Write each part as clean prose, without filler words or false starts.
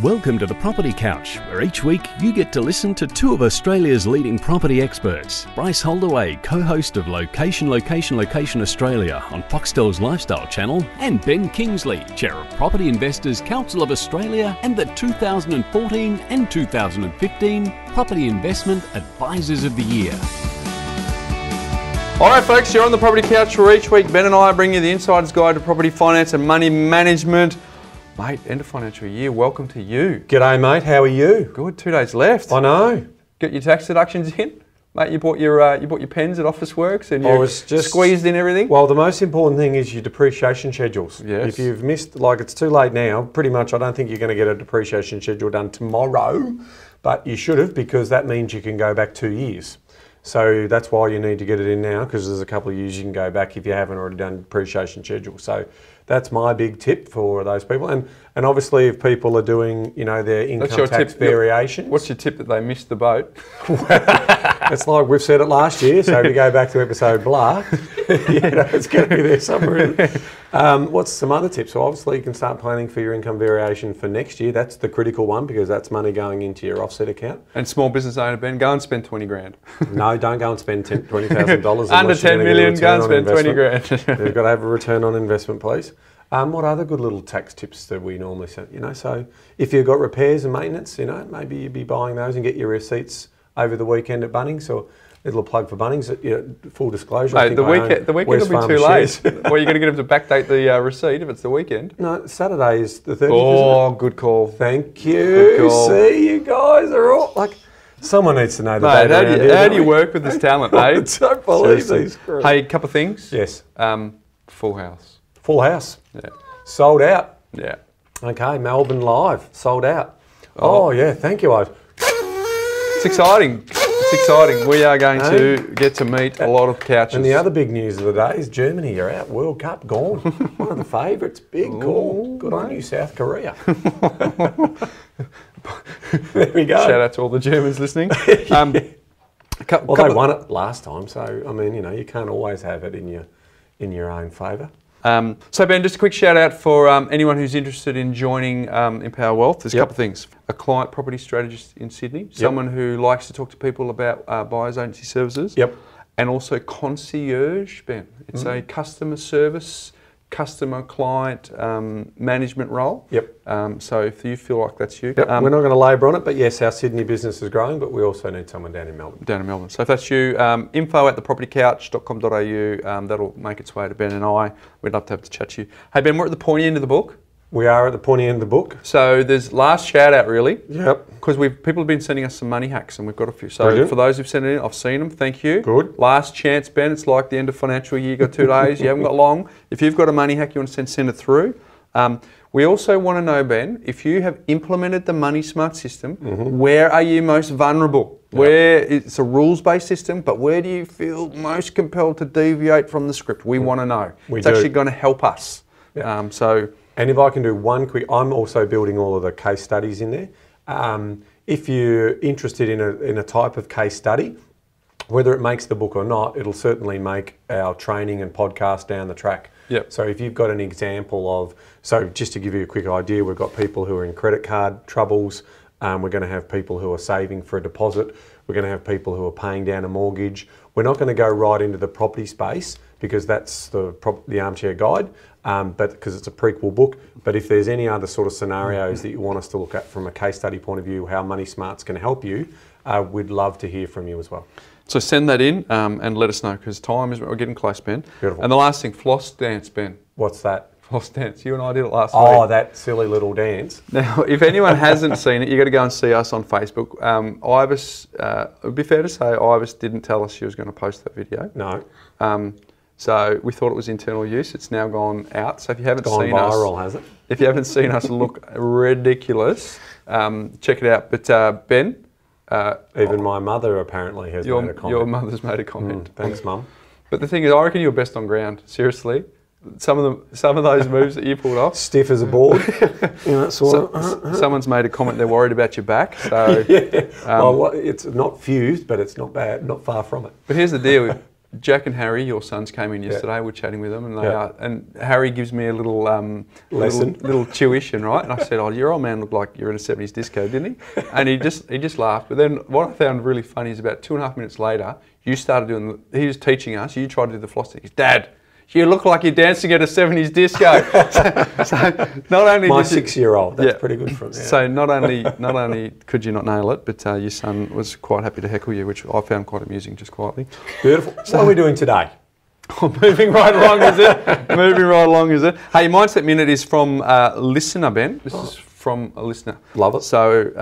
Welcome to the Property Couch, where each week you get to listen to two of Australia's leading property experts. Bryce Holdaway, co-host of Location Australia on Foxtel's Lifestyle channel, and Ben Kingsley, chair of Property Investors Council of Australia and the 2014 and 2015 Property Investment Advisors of the Year. All right, folks, you're on the Property Couch, where each week Ben and I bring you the insider's guide to property finance and money management. Mate, end of financial year, welcome to you. G'day mate, how are you? Good, 2 days left. I know. Get your tax deductions in? Mate, you bought your pens at Officeworks and you squeezed in everything? Well, the most important thing is your depreciation schedules. Yes. If you've missed, it's too late now, pretty much I don't think you're going to get a depreciation schedule done tomorrow, but you should have, because that means you can go back 2 years. So that's why you need to get it in now, because there's a couple of years you can go back if you haven't already done depreciation schedule. So that's my big tip for those people. And obviously if people are doing, their income tax variations. What's your tip that they missed the boat? It's like we've said it last year, so if you go back to episode blah, it's going to be there somewhere. What's some other tips? So obviously you can start planning for your income variation for next year. That's the critical one, because that's money going into your offset account. And small business owner, Ben, go and spend 20 grand. No, don't go and spend $20,000. Under 10 million, go and spend 20 grand. You've got to have a return on investment, please. What other good little tax tips that we normally say? So if you've got repairs and maintenance, maybe you'd be buying those and get your receipts over the weekend at Bunnings, or a little plug for Bunnings. Full disclosure. Mate, the weekend will be too late. Well, you're going to get them to backdate the receipt if it's the weekend. No, Saturday is the 30th. Oh, isn't it? good call. Thank you. Good call. See, you guys are all someone needs to know the date around here. How do you work with this talent, I don't believe these. Hey, a couple of things. Yes. Full house. Full house. Yeah. Sold out. Yeah. Okay, Melbourne live. Sold out. Oh yeah, thank you. It's exciting. It's exciting. We are going to get to meet a lot of couches. And the other big news of the day is Germany. You're out. World Cup gone. One of the favourites. Big call. Good on you, South Korea. There we go. Shout out to all the Germans listening. They won it last time, so I mean, you can't always have it in your own favour. So Ben, just a quick shout out for anyone who's interested in joining Empower Wealth. There's a couple of things. A client property strategist in Sydney, someone who likes to talk to people about buyers agency services, and also concierge, Ben. It's a customer service, customer client management role. So if you feel like that's you. We're not going to labour on it, but yes, our Sydney business is growing, but we also need someone down in Melbourne. So if that's you, info@thepropertycouch.com.au, that'll make its way to Ben and I. We'd love to have to chat to you. Hey Ben, we're at the pointy end of the book. We are at the pointy end of the book. So there's last shout out really. Yep. Because people have been sending us some money hacks and we've got a few. So Brilliant. For those who've sent it in, I've seen them. Thank you. Good. Last chance, Ben. It's like the end of financial year. You've got 2 days. You haven't got long. If you've got a money hack you want to send it through. We also want to know, Ben, if you have implemented the Money Smart system, where are you most vulnerable? Where it's a rules-based system, but where do you feel most compelled to deviate from the script? We want to know. It's actually going to help us. And if I can do one quick, I'm also building all of the case studies in there. If you're interested in a type of case study, whether it makes the book or not, it'll certainly make our training and podcast down the track. So if you've got an example of, so just to give you a quick idea, we've got people who are in credit card troubles. We're going to have people who are saving for a deposit. We're going to have people who are paying down a mortgage. We're not going to go right into the property space because that's the armchair guide, but because it's a prequel book. But if there's any other sort of scenarios that you want us to look at from a case study point of view, how Money Smart's can help you, we'd love to hear from you as well. So send that in and let us know, because we're getting close, Ben. Beautiful. And the last thing, floss dance, Ben. What's that? Floss dance. You and I did it last week. Oh, that silly little dance. Now, if anyone hasn't seen it, you've got to go and see us on Facebook. Ibis, it would be fair to say Ibis didn't tell us she was going to post that video. No. So we thought it was internal use. It's now gone out. So if you haven't seen viral, has it? If you haven't seen us look ridiculous, check it out. But Ben, even my mother apparently has made a comment. Your mother's made a comment. Thanks, Mum. But the thing is, I reckon you're best on ground. Seriously, some of those moves that you pulled off, stiff as a board. Someone's made a comment. They're worried about your back. So well, it's not fused, but it's not bad. Not far from it. But here's the deal. Jack and Harry, your sons, came in yesterday. We're chatting with them, and and Harry gives me a little lesson, little tuition, right? And I said, "Oh, your old man looked like you're in a '70s disco, didn't he?" And he just laughed. But then what I found really funny is about 2.5 minutes later, you started doing. He was teaching us. You tried to do the floss technique. Dad, you look like you're dancing at a '70s disco. so not only my 6-year-old, that's pretty good for him. Yeah. So not only could you not nail it, but your son was quite happy to heckle you, which I found quite amusing, just quietly. Beautiful. So what are we doing today? Moving right along, is it? Moving right along, is it? Hey, your Mindset Minute is from listener Ben. This is from a listener. Love it. So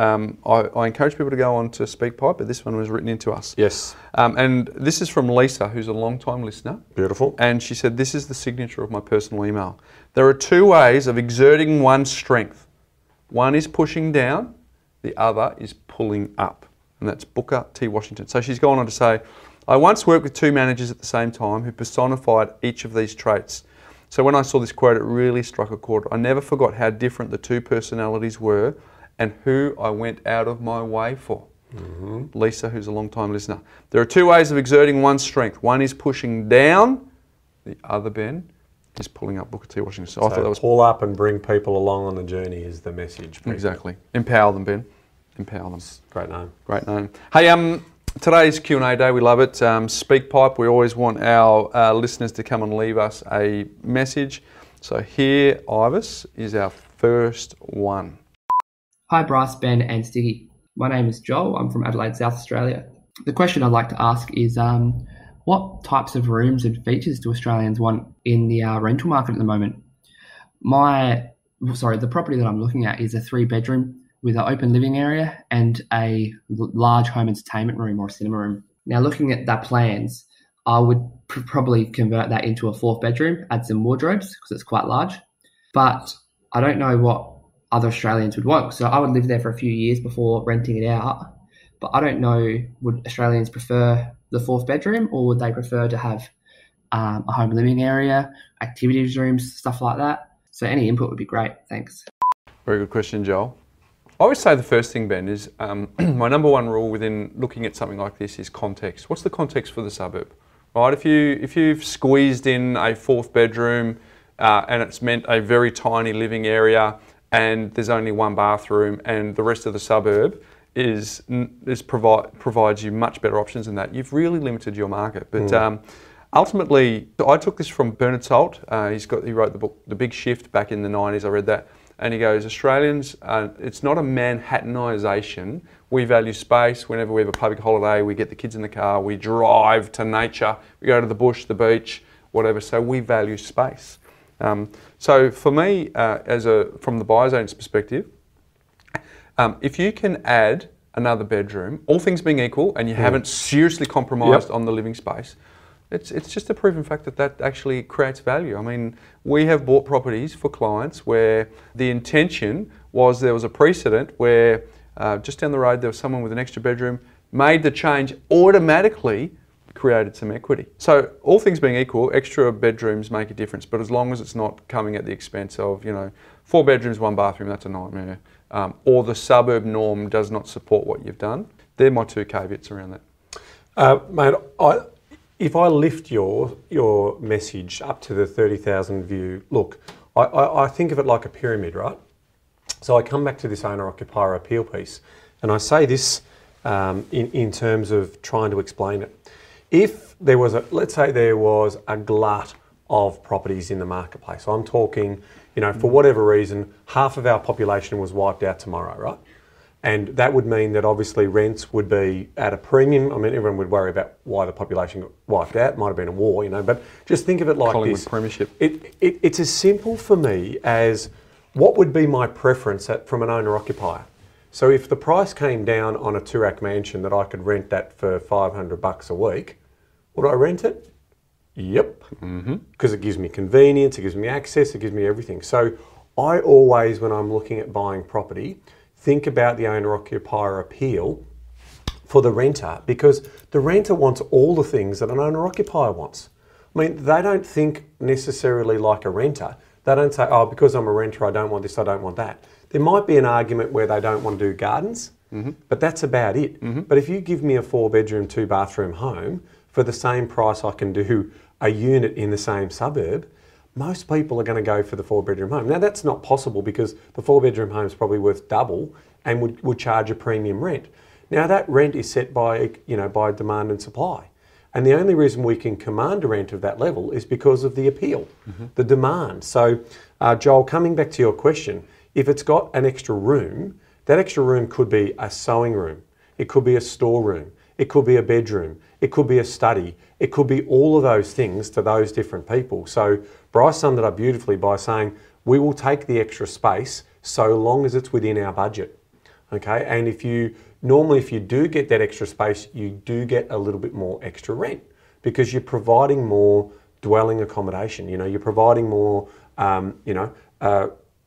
I encourage people to go on to SpeakPipe, but this one was written into us. Yes. And this is from Lisa, who's a long-time listener. Beautiful. And she said, this is the signature of my personal email. There are 2 ways of exerting one's strength. One is pushing down, the other is pulling up. And that's Booker T. Washington. So she's gone on to say, I once worked with 2 managers at the same time who personified each of these traits. So when I saw this quote, it really struck a chord. I never forgot how different the 2 personalities were and who I went out of my way for. Lisa, who's a long-time listener. There are 2 ways of exerting one's strength. One is pushing down. The other, Ben, is pulling up. Booker T. Washington. So I thought that was... pull up and bring people along on the journey is the message. People. Exactly. Empower them, Ben. Empower them. Great name. Great name. Hey, today's Q&A day, we love it. SpeakPipe, we always want our listeners to come and leave us a message. So here, Ivis, is our first one. Hi Bryce, Ben and Stiggy. My name is Joel. I'm from Adelaide, South Australia. The question I'd like to ask is what types of rooms and features do Australians want in the rental market at the moment? The property that I'm looking at is a 3-bedroom with an open living area and a large home entertainment room or a cinema room. Now, looking at that plans, I would probably convert that into a 4th bedroom, add some wardrobes because it's quite large. But I don't know what other Australians would want. So I would live there for a few years before renting it out. But I don't know, would Australians prefer the 4th bedroom or would they prefer to have a home living area, activities rooms, stuff like that? So any input would be great. Thanks. Very good question, Joel. I always say the first thing, Ben, is my number one rule within looking at something like this is context. What's the context for the suburb? Right? If you've squeezed in a 4th bedroom and it's meant a very tiny living area and there's only 1 bathroom and the rest of the suburb provides you much better options than that, you've really limited your market. But ultimately, I took this from Bernard Salt. He wrote the book The Big Shift back in the 90s. I read that. And he goes, Australians, it's not a Manhattanisation. We value space. Whenever we have a public holiday, we get the kids in the car, we drive to nature, we go to the bush, the beach, whatever. So we value space. So for me, from the buyer's agent's perspective, if you can add another bedroom, all things being equal, and you haven't seriously compromised on the living space, it's just a proven fact that actually creates value. I mean, we have bought properties for clients where the intention was there was a precedent where just down the road there was someone with an extra bedroom, made the change, automatically created some equity. So all things being equal, extra bedrooms make a difference, but as long as it's not coming at the expense of, 4 bedrooms, 1 bathroom, that's a nightmare. Or the suburb norm does not support what you've done. They're my 2 caveats around that. Mate, if I lift your message up to the 30,000 view, look, I think of it like a pyramid, right? So I come back to this owner-occupier appeal piece, and I say this in terms of trying to explain it. If there was let's say there was a glut of properties in the marketplace, I'm talking, for whatever reason, half of our population was wiped out tomorrow, right? And that would mean that obviously rents would be at a premium. I mean, everyone would worry about why the population got wiped out. It might have been a war, but just think of it like Collingwood this. Premiership. It's as simple for me as what would be my preference from an owner-occupier. So if the price came down on a 2-rack mansion that I could rent that for $500 a week, would I rent it? Yep. Because it gives me convenience, it gives me access, it gives me everything. So I always, when I'm looking at buying property, think about the owner-occupier appeal for the renter, because the renter wants all the things that an owner-occupier wants. I mean, they don't think necessarily like a renter. They don't say, oh, because I'm a renter, I don't want this, I don't want that. There might be an argument where they don't want to do gardens, but that's about it. But if you give me a 4-bedroom, 2-bathroom home for for the same price I can do a unit in the same suburb, most people are going to go for the 4-bedroom home. Now that's not possible because the 4-bedroom home is probably worth double and would charge a premium rent. Now that rent is set by, by demand and supply. And the only reason we can command a rent of that level is because of the appeal, the demand. So Joel, coming back to your question, if it's got an extra room, that extra room could be a sewing room, it could be a storeroom, it could be a bedroom, it could be a study, it could be all of those things to those different people. So Bryce summed it up beautifully by saying, we will take the extra space so long as it's within our budget. Okay, and if you do get that extra space, you do get a little bit more extra rent because you're providing more dwelling accommodation. You're providing more,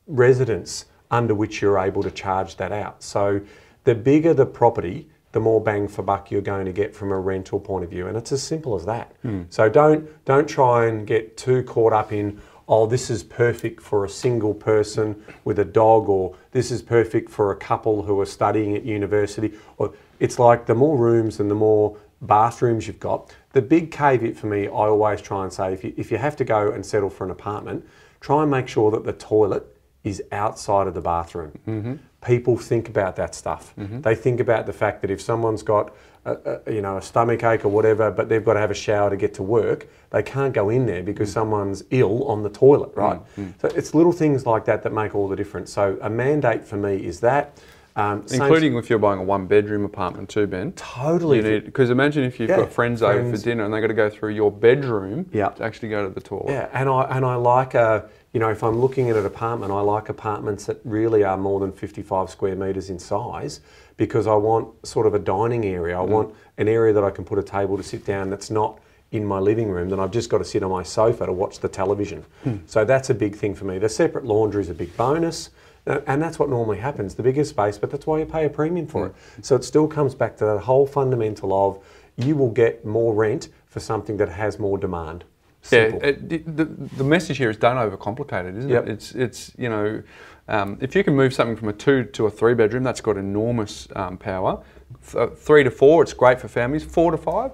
residence under which you're able to charge that out. So the bigger the property, the more bang for buck you're going to get from a rental point of view, and it's as simple as that. So don't try and get too caught up in, oh, this is perfect for a single person with a dog, or this is perfect for a couple who are studying at university. Or it's like the more rooms and the more bathrooms you've got. The big caveat for me, I always try and say, if you have to go and settle for an apartment, try and make sure that the toilet is outside of the bathroom. People think about that stuff. They think about the fact that if someone's got a stomach ache or whatever, but they've got to have a shower to get to work, they can't go in there because someone's ill on the toilet, right? So it's little things like that that make all the difference. So a mandate for me is that. Including if you're buying a 1-bedroom apartment too, Ben. Totally. Because imagine if you've got friends over for dinner and they've got to go through your bedroom to actually go to the toilet. Yeah, and I like if I'm looking at an apartment, I like apartments that really are more than 55 square metres in size because I want sort of a dining area. I want an area that I can put a table to sit down that's not in my living room, then I've just got to sit on my sofa to watch the television. So that's a big thing for me. The separate laundry is a big bonus. And that's what normally happens, the bigger space, but that's why you pay a premium for it. So it still comes back to that whole fundamental of you will get more rent for something that has more demand. Simple. Yeah, the message here is don't overcomplicate it, isn't it? It's if you can move something from a 2 to a 3-bedroom, that's got enormous power. 3 to 4, it's great for families. 4 to 5,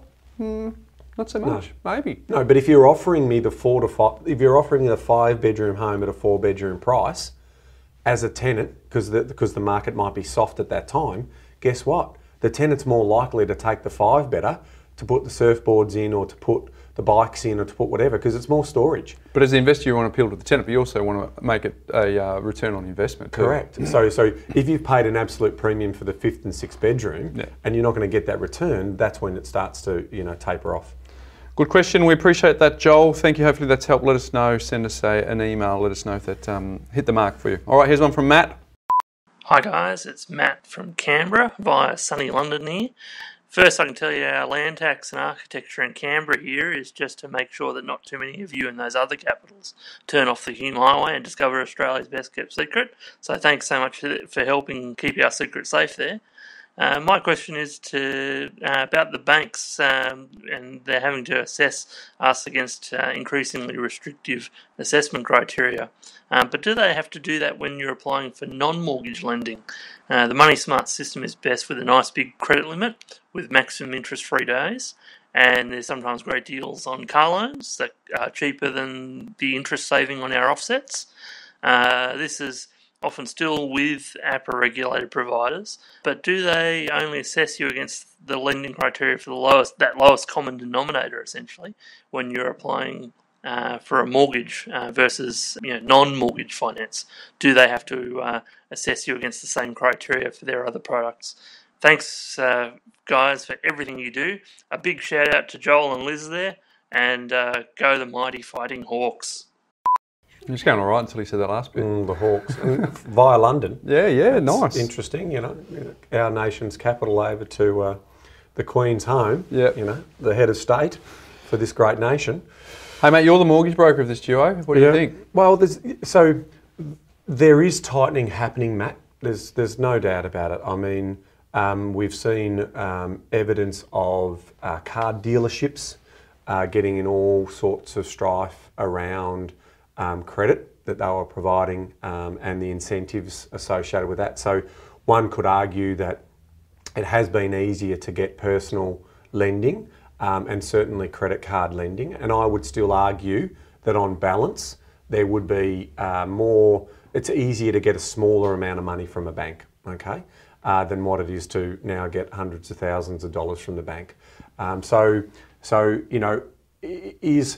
not so much. Maybe. No, but if you're offering me the 4 to 5, if you're offering me the 5-bedroom home at a 4-bedroom price, as a tenant, because the market might be soft at that time, guess what? The tenant's more likely to take the 5-bedder to put the surfboards in or to put the bikes in or to put whatever, because it's more storage. But as an investor, you want to appeal to the tenant, but you also want to make it a return on investment too. Correct. So if you've paid an absolute premium for the 5th and 6th bedroom and you're not going to get that return, that's when it starts to taper off. Good question. We appreciate that, Joel. Thank you. Hopefully that's helped. Let us know. Send us an email. Let us know if that hit the mark for you. All right, here's one from Matt. Hi guys, it's Matt from Canberra via sunny London here. First, I can tell you our land tax and architecture in Canberra here is just to make sure that not too many of you in those other capitals turn off the Hume Highway and discover Australia's best kept secret. So thanks so much for helping keep our secret safe there. My question is about the banks and they're having to assess us against increasingly restrictive assessment criteria. But do they have to do that when you're applying for non-mortgage lending? The Money Smart system is best with a nice big credit limit with maximum interest-free days. And there's sometimes great deals on car loans that are cheaper than the interest saving on our offsets. This is often still with APRA regulated providers, but do they only assess you against the lending criteria for that lowest common denominator essentially when you're applying for a mortgage versus non-mortgage finance? Do they have to assess you against the same criteria for their other products? Thanks guys for everything you do. A big shout out to Joel and Liz there, and go the mighty Fighting Hawks. It's going all right until he said that last bit. The Hawks. Via London. Yeah, nice. Interesting, our nation's capital over to the Queen's home, the head of state for this great nation. Hey mate, you're the mortgage broker of this duo. What do you think? Well, there is tightening happening, Matt. There's no doubt about it. I mean, we've seen evidence of car dealerships getting in all sorts of strife around credit that they were providing and the incentives associated with that. So one could argue that it has been easier to get personal lending and certainly credit card lending. And I would still argue that on balance, there would be it's easier to get a smaller amount of money from a bank, okay, than what it is to now get hundreds of thousands of dollars from the bank. So you know, is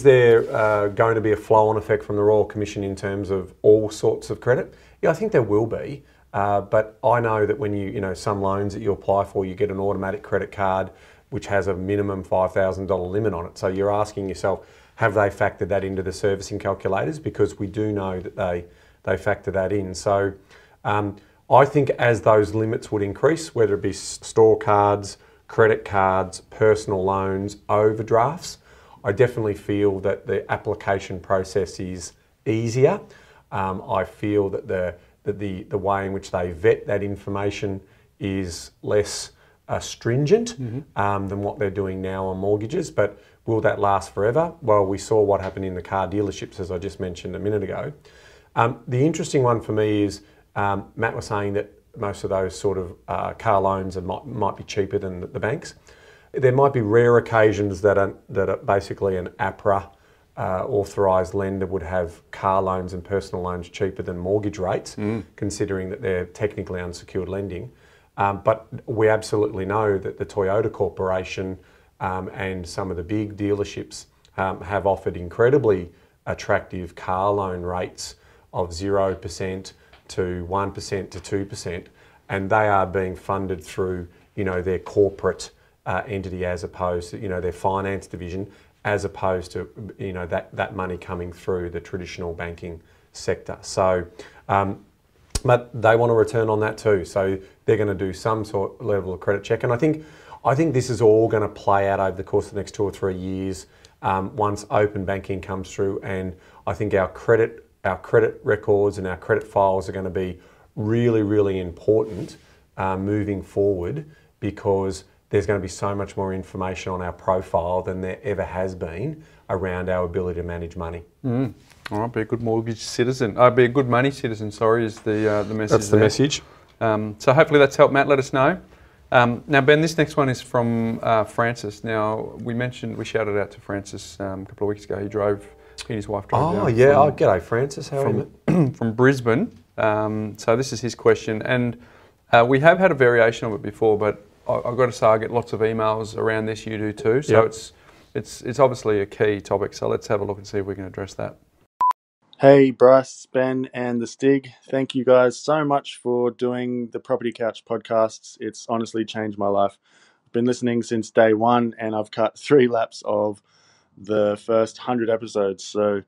there going to be a flow-on effect from the Royal Commission in terms of all sorts of credit? Yeah, I think there will be. But I know that when you know, some loans that you apply for, you get an automatic credit card which has a minimum $5,000 limit on it. So you're asking yourself, have they factored that into the servicing calculators? Because we do know that they factor that in. So I think as those limits would increase, whether it be store cards, credit cards, personal loans, overdrafts, I definitely feel that the application process is easier. I feel that the way in which they vet that information is less stringent than what they're doing now on mortgages. But will that last forever? Well, we saw what happened in the car dealerships, as I just mentioned a minute ago. The interesting one for me is Matt was saying that most of those sort of car loans might be cheaper than the banks. There might be rare occasions that are basically an APRA authorised lender would have car loans and personal loans cheaper than mortgage rates, considering that they're technically unsecured lending. But we absolutely know that the Toyota Corporation and some of the big dealerships have offered incredibly attractive car loan rates of 0% to 1% to 2%, and they are being funded through, you know, their corporate entity, as opposed to, you know, their finance division, as opposed to, you know, that money coming through the traditional banking sector. So, but they want a return on that too. So they're going to do some sort of level of credit check. And I think this is all going to play out over the course of the next 2 or 3 years once open banking comes through. And I think our credit records and our credit files are going to be really, really important moving forward, because there's going to be so much more information on our profile than there ever has been around our ability to manage money. All right, be a good mortgage citizen. Be a good money citizen, sorry, is the message. That's the message. So hopefully that's helped, Matt. Let us know. Now, Ben, this next one is from Francis. Now, we shouted out to Francis a couple of weeks ago. He and his wife drove down. Oh, yeah. G'day, Francis. How are you? From Brisbane. So this is his question. And we have had a variation of it before, but I've got to say I get lots of emails around this. You do too. So it's obviously a key topic. So let's have a look and see if we can address that. Hey Bryce, Ben and the Stig, thank you guys so much for doing the Property Couch podcasts. It's honestly changed my life. I've been listening since day one and I've cut 3 laps of the first 100 episodes. So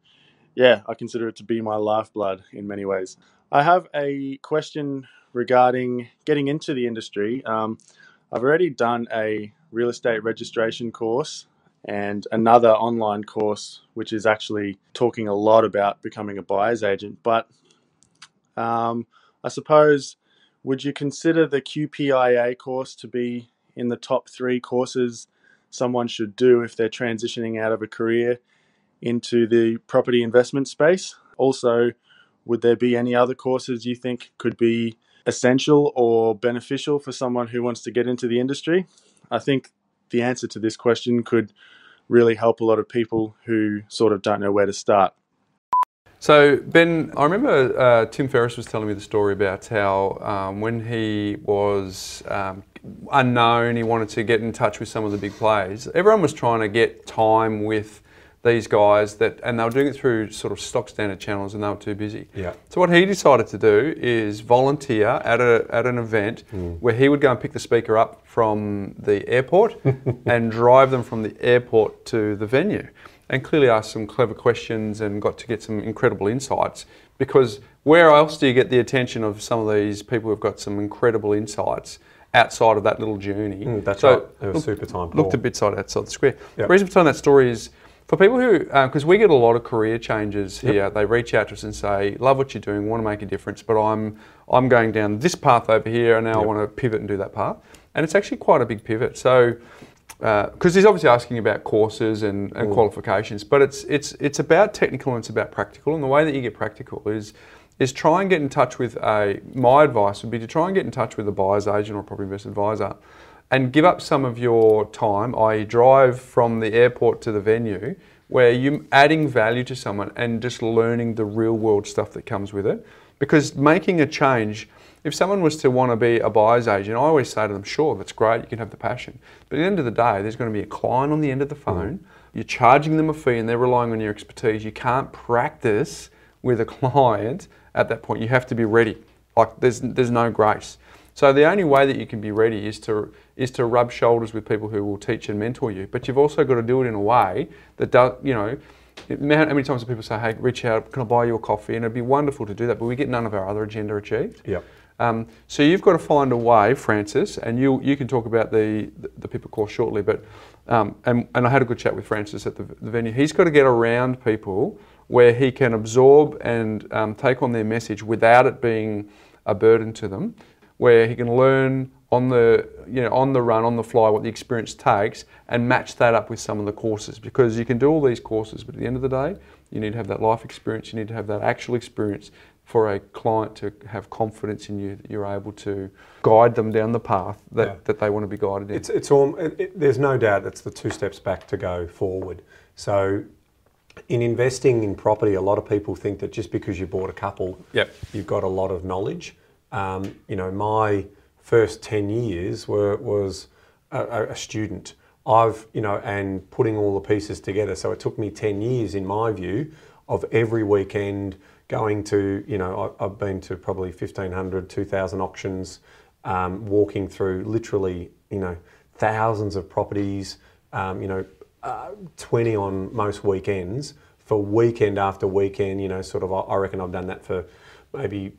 yeah, I consider it to be my lifeblood in many ways. I have a question regarding getting into the industry. I've already done a real estate registration course and another online course, which is actually talking a lot about becoming a buyer's agent. But I suppose, would you consider the QPIA course to be in the top 3 courses someone should do if they're transitioning out of a career into the property investment space? Also, would there be any other courses you think could be essential or beneficial for someone who wants to get into the industry? I think the answer to this question could really help a lot of people who sort of don't know where to start. So Ben, I remember Tim Ferriss was telling me the story about how when he was unknown, he wanted to get in touch with some of the big players. Everyone was trying to get time with these guys and they were doing it through sort of stock standard channels and they were too busy. Yeah. So what he decided to do is volunteer at an event where he would go and pick the speaker up from the airport and drive them from the airport to the venue, and clearly ask some clever questions and got to get some incredible insights, because where else do you get the attention of some of these people who've got some incredible insights outside of that little journey? That's right. It was super time. Looked a bit outside the square. Yep. The reason for telling that story is, for people who, because we get a lot of career changes here, they reach out to us and say, love what you're doing, want to make a difference, but I'm going down this path over here and now I want to pivot and do that path. And it's actually quite a big pivot. So, because he's obviously asking about courses and qualifications, but it's about technical and it's about practical. And the way that you get practical is try and get in touch with my advice would be to try and get in touch with a buyer's agent or a property investment advisor and give up some of your time, i.e. drive from the airport to the venue, where you're adding value to someone and just learning the real world stuff that comes with it. Because making a change, if someone was to want to be a buyer's agent, I always say to them, sure, that's great, you can have the passion. But at the end of the day, there's going to be a client on the end of the phone, you're charging them a fee and they're relying on your expertise. You can't practice with a client at that point. You have to be ready. Like there's no grace. So the only way that you can be ready is to rub shoulders with people who will teach and mentor you. But you've also got to do it in a way that does, you know, how many times do people say, hey, reach out, can I buy you a coffee? And it'd be wonderful to do that, but we get none of our other agenda achieved. Yep. So you've got to find a way, Francis, and you can talk about the people course shortly, but and I had a good chat with Francis at the venue. He's got to get around people where he can absorb and take on their message without it being a burden to them, where he can learn on the run, on the fly, what the experience takes, and match that up with some of the courses. Because you can do all these courses, but at the end of the day, you need to have that life experience, you need to have that actual experience for a client to have confidence in you, that you're able to guide them down the path that they want to be guided in. There's no doubt it's the 2 steps back to go forward. So in investing in property, a lot of people think that just because you bought a couple, you've got a lot of knowledge. My first 10 years was a student. And putting all the pieces together. So it took me 10 years, in my view, of every weekend going to, I've been to probably 1,500, 2,000 auctions, walking through literally, thousands of properties, 20 on most weekends, for weekend after weekend, I reckon I've done that for maybe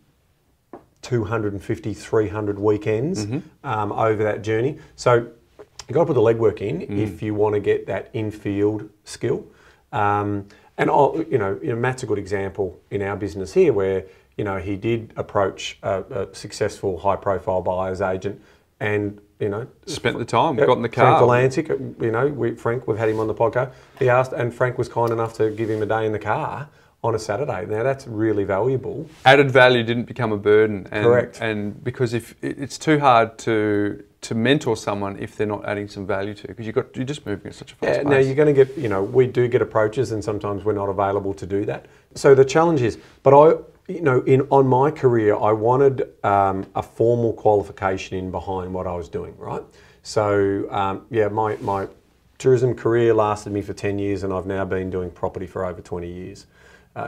250, 300 weekends over that journey. So you've got to put the legwork in if you want to get that in-field skill. Matt's a good example in our business here where, he did approach a successful high-profile buyer's agent and, spent the time, got in the car. Frank Delancic, Frank, we've had him on the podcast. He asked, and Frank was kind enough to give him a day in the car on a Saturday. Now that's really valuable. Added value didn't become a burden. Correct. And because if it's too hard to mentor someone if they're not adding some value to, because you're just moving at such a fast pace. Now you're going to get, we do get approaches and sometimes we're not available to do that. So the challenge is, but on my career, I wanted a formal qualification in behind what I was doing, right? So my tourism career lasted me for 10 years and I've now been doing property for over 20 years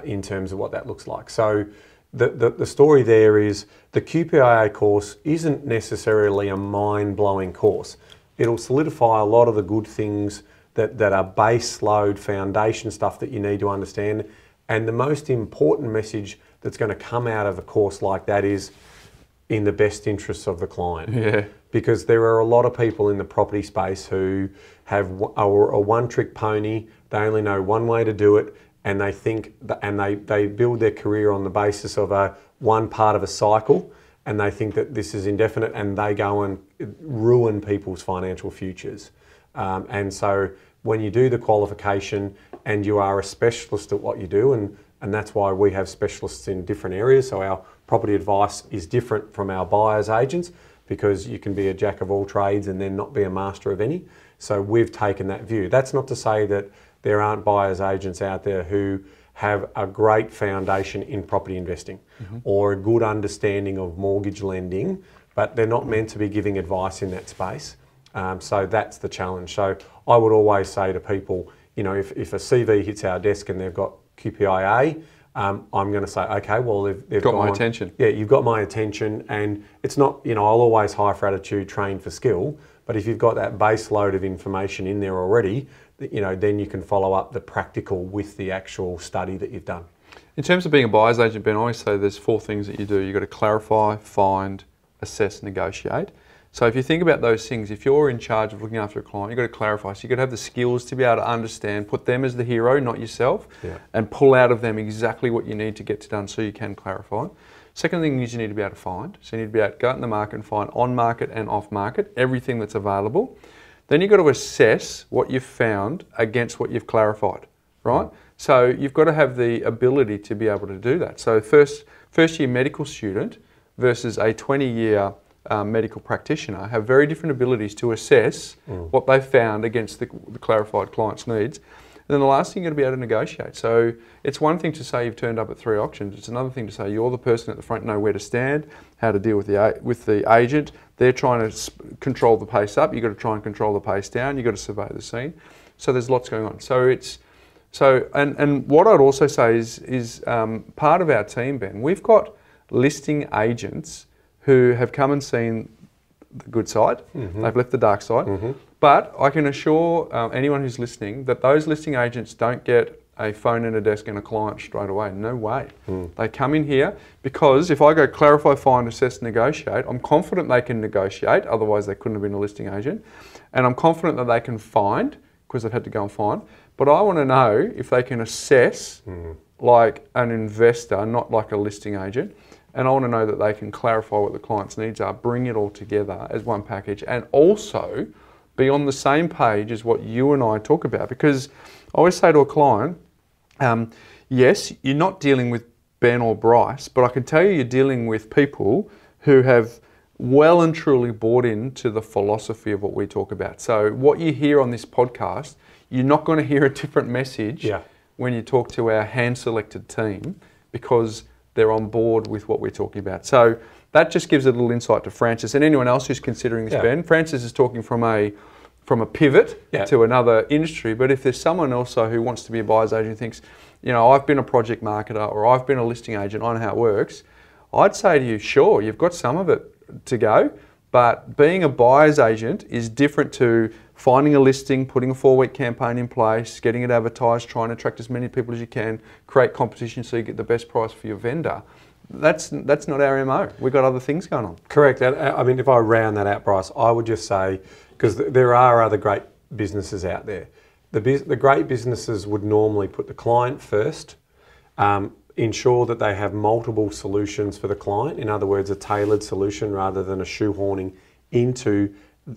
in terms of what that looks like. So the story there is the QPIA course isn't necessarily a mind-blowing course. It'll solidify a lot of the good things that are base load foundation stuff that you need to understand. And the most important message that's going to come out of a course like that is in the best interests of the client. Yeah. Because there are a lot of people in the property space who have a one-trick pony. They only know one way to do it. And they think they build their career on the basis of one part of a cycle, and they think that this is indefinite, and they go and ruin people's financial futures. And so when you do the qualification and you are a specialist at what you do, and that's why we have specialists in different areas. So our property advice is different from our buyer's agents, because you can be a jack of all trades and then not be a master of any. So we've taken that view. That's not to say that there aren't buyer's agents out there who have a great foundation in property investing or a good understanding of mortgage lending, but they're not meant to be giving advice in that space. So that's the challenge. So I would always say to people, if a CV hits our desk and they've got QPIA, I'm going to say, okay, well, they've got my attention. Yeah, you've got my attention, and it's not, I'll always hire for attitude, train for skill, but if you've got that base load of information in there already, then you can follow up the practical with the actual study that you've done. In terms of being a buyer's agent, Ben, I always say there's 4 things that you do. You've got to clarify, find, assess, negotiate. So if you think about those things, if you're in charge of looking after a client, you've got to clarify. So you've got to have the skills to be able to understand, put them as the hero, not yourself, and pull out of them exactly what you need to get done so you can clarify. Second thing is you need to be able to find. So you need to be able to go out in the market and find on-market and off-market, everything that's available. Then you've got to assess what you've found against what you've clarified, right? So you've got to have the ability to be able to do that. So first year medical student versus a 20-year medical practitioner have very different abilities to assess what they've found against the clarified client's needs. And then the last thing, you're going to be able to negotiate. So it's one thing to say you've turned up at 3 auctions. It's another thing to say you're the person at the front, know where to stand, how to deal with the agent. They're trying to control the pace up. You've got to try and control the pace down. You've got to survey the scene. So there's lots going on. And what I'd also say is part of our team, Ben, we've got listing agents who have come and seen the good side. They've left the dark side. But I can assure anyone who's listening that those listing agents don't get a phone and a desk and a client straight away. No way. They come in here because if I go clarify, find, assess, negotiate, I'm confident they can negotiate, otherwise they couldn't have been a listing agent. And I'm confident that they can find, because they've had to go and find. But I want to know if they can assess like an investor, not like a listing agent. And I want to know that they can clarify what the client's needs are, bring it all together as one package, and also be on the same page as what you and I talk about. Because I always say to a client, yes, you're not dealing with Ben or Bryce, but I can tell you you're dealing with people who have well and truly bought into the philosophy of what we talk about. So what you hear on this podcast, you're not going to hear a different message when you talk to our hand-selected team, because they're on board with what we're talking about. So that just gives a little insight to Francis and anyone else who's considering this, Ben. Francis is talking from a pivot to another industry, but if there's someone also who wants to be a buyer's agent, thinks, you know, I've been a project marketer or I've been a listing agent, I know how it works, I'd say to you, sure, you've got some of it to go, but being a buyer's agent is different to finding a listing, putting a 4-week campaign in place, getting it advertised, trying to attract as many people as you can, create competition so you get the best price for your vendor. That's not our MO. We've got other things going on. Correct. I mean, if I round that out, Bryce, I would just say, because there are other great businesses out there, the great businesses would normally put the client first, ensure that they have multiple solutions for the client. In other words, a tailored solution rather than a shoehorning into,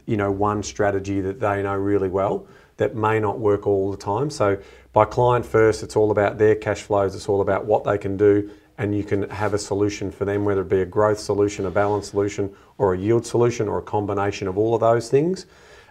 you know, one strategy that they know really well that may not work all the time. So by client first, it's all about their cash flows. It's all about what they can do, and you can have a solution for them, whether it be a growth solution, a balance solution, or a yield solution, or a combination of all of those things.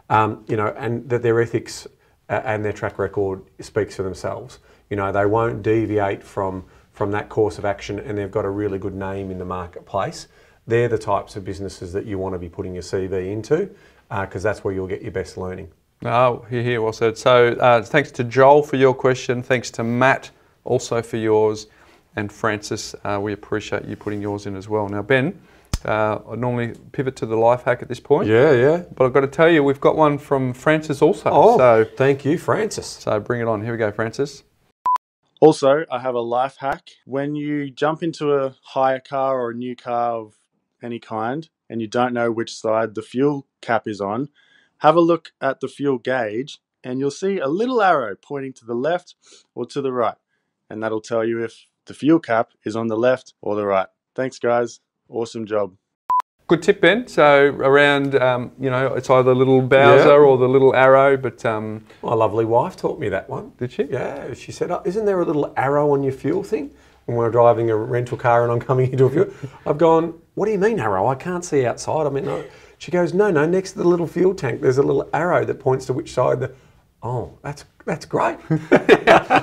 You know, and that their ethics and their track record speaks for themselves. You know, they won't deviate from that course of action, and they've got a really good name in the marketplace. They're the types of businesses that you want to be putting your CV into, because that's where you'll get your best learning. Oh, here, well said. So thanks to Joel for your question. Thanks to Matt also for yours. And Francis, we appreciate you putting yours in as well. Now, Ben, I normally pivot to the life hack at this point. Yeah. But I've got to tell you, we've got one from Francis also. Oh, so thank you, Francis. So bring it on. Here we go, Francis. Also, I have a life hack. When you jump into a hire car or a new car of any kind and you don't know which side the fuel cap is on, have a look at the fuel gauge and you'll see a little arrow pointing to the left or to the right. And that'll tell you if the fuel cap is on the left or the right. Thanks, guys. Awesome job. Good tip, Ben. So around, you know, it's either the little Bowser or the little arrow, but... My lovely wife taught me that one. Did she? Yeah. She said, oh, isn't there a little arrow on your fuel thing? When we're driving a rental car and I'm coming into a fuel, I've gone, what do you mean arrow? I can't see outside. I mean, no. She goes, no, next to the little fuel tank, there's a little arrow that points to which side. Oh, that's great.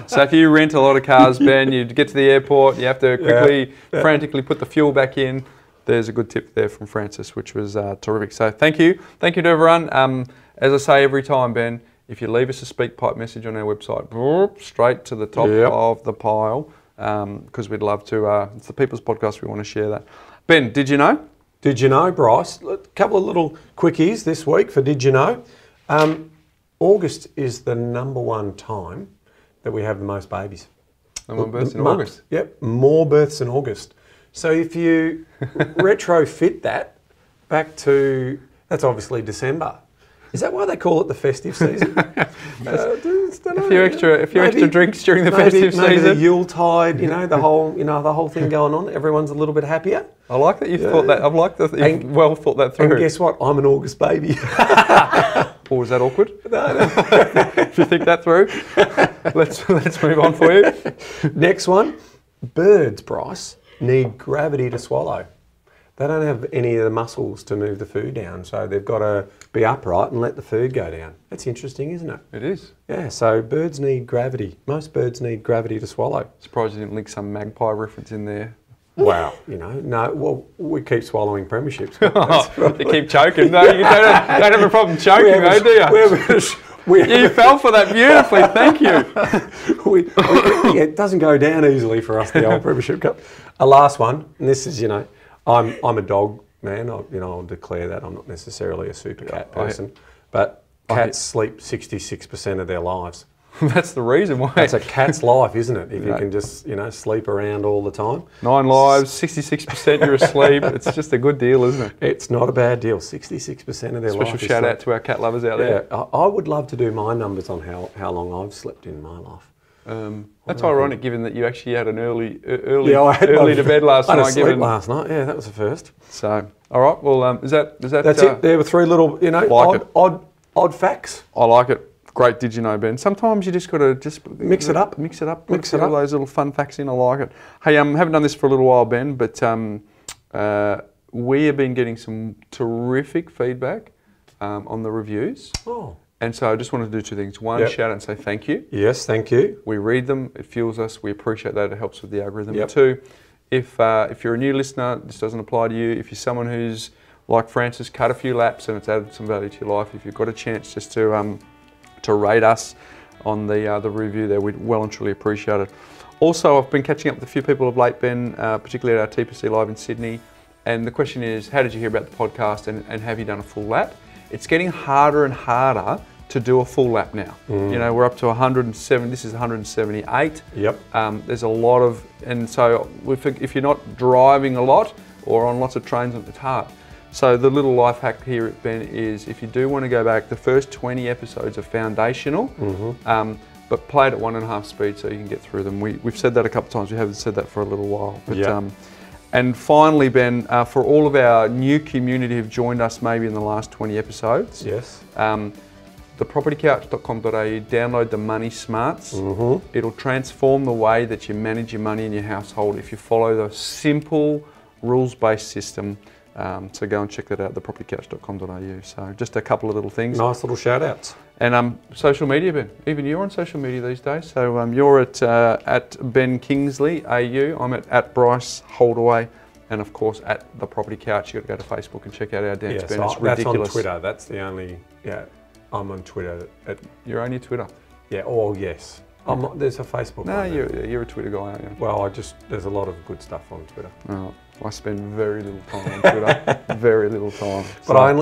So if you rent a lot of cars, Ben, you get to the airport, you have to quickly, frantically put the fuel back in. There's a good tip there from Francis, which was terrific. So thank you to everyone. As I say every time, Ben, if you leave us a SpeakPipe message on our website, straight to the top of the pile, because we'd love to. It's the People's Podcast. We want to share that. Ben, did you know? Did you know, Bryce? A couple of little quickies this week for Did You Know. August is the #1 time that we have the most babies. And more births in August. Yep, more births in August. So if you retrofit that back to, that's obviously December. Is that why they call it the festive season? A few extra drinks during the festive season. Maybe the Yuletide, the whole thing going on. Everyone's a little bit happier. I like that you've thought that. I like that you've well thought that through. And guess what? I'm an August baby. Or is that awkward? No. If you think that through, let's move on for you. Next one. Birds, Bryce, need gravity to swallow. They don't have any of the muscles to move the food down, so they've got to be upright and let the food go down. That's interesting, isn't it? It is. Yeah, so birds need gravity. Most birds need gravity to swallow. Surprised you didn't link some magpie reference in there. Wow, no, well, we keep swallowing premierships. They keep choking. No, you don't have a problem choking, though, do you? You fell for that beautifully, thank you. It doesn't go down easily for us, the old Premiership Cup. A last one, and this is, I'm a dog man. I'll declare that. I'm not necessarily a super cat person, but cats sleep 66% of their lives. That's the reason why. That's a cat's life, isn't it? If you can just, sleep around all the time. 9 lives, 66% you're asleep. It's just a good deal, isn't it? It's not a bad deal. 66% of their life. Special shout out to our cat lovers out there. I would love to do my numbers on how long I've slept in my life. That's ironic, given that you actually had an early to bed last night. I had a sleep last night. Yeah, that was the first. So, all right. Well, is that? That's it. There were 3 little, odd facts. I like it. Great, did you know, Ben? Sometimes you just got to mix it up. Mix all those little fun facts in. I like it. Hey, haven't done this for a little while, Ben, but we have been getting some terrific feedback on the reviews. Oh. And so I just wanted to do 2 things. One, shout out and say thank you. Yes, thank you. We read them. It fuels us. We appreciate that. It helps with the algorithm. Yep. 2, if you're a new listener, this doesn't apply to you. If you're someone who's like Francis, cut a few laps and it's added some value to your life, if you've got a chance just to rate us on the review there, we'd well and truly appreciate it. Also, I've been catching up with a few people of late, Ben, particularly at our TPC Live in Sydney, and the question is, how did you hear about the podcast and have you done a full lap? It's getting harder and harder to do a full lap now. We're up to 107, this is 178. Yep. There's a lot of, and so if you're not driving a lot or on lots of trains, it's hard. So the little life hack here, Ben, is if you do want to go back, the first 20 episodes are foundational, but play it at 1.5 speed so you can get through them. We've said that a couple of times. We haven't said that for a little while. But, and finally, Ben, for all of our new community who've joined us maybe in the last 20 episodes, thepropertycouch.com.au, download the Money Smarts. It'll transform the way that you manage your money in your household if you follow the simple rules-based system. So go and check that out, thepropertycouch.com.au. So just a couple of little things. Nice little shout outs. And social media, Ben. Even you're on social media these days. So you're at Ben Kingsley AU. I'm at Bryce Holdaway. And of course at The Property Couch. You've got to go to Facebook and check out our dance, Ben. It's ridiculous. That's on Twitter. That's the only, I'm on Twitter. You're only Twitter? Yeah, yes. There's a Facebook. No, you're a Twitter guy, aren't you? Well, there's a lot of good stuff on Twitter. Oh, I spend very little time on Twitter. Very little time. But I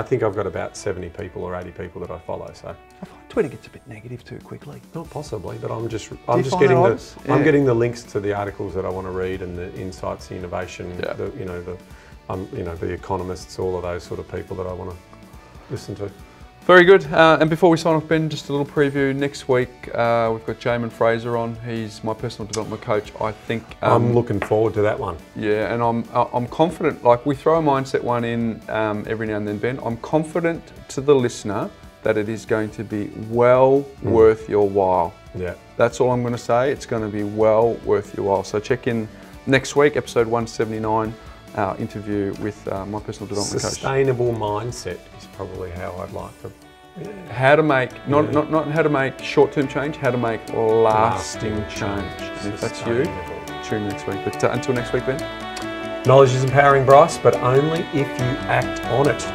think I've got about 70 people or 80 people that I follow. So I find Twitter gets a bit negative too quickly. Not possibly, but I'm getting the links to the articles that I want to read and the insights, the innovation, the economists, all of those sort of people that I want to listen to. Very good. And before we sign off, Ben, just a little preview. Next week, we've got Jamin Fraser on. He's my personal development coach. I think I'm looking forward to that one. Yeah, and I'm confident. Like we throw a mindset one in every now and then, Ben. I'm confident to the listener that it is going to be well worth your while. Yeah, that's all I'm going to say. It's going to be well worth your while. So check in next week, episode 179. Our interview with my personal development coach. Sustainable mindset is probably how I'd like to. Yeah. How to make not how to make short-term change, how to make lasting change. And if that's you, tune next week. But until next week, Ben. Knowledge is empowering, Bryce, but only if you act on it.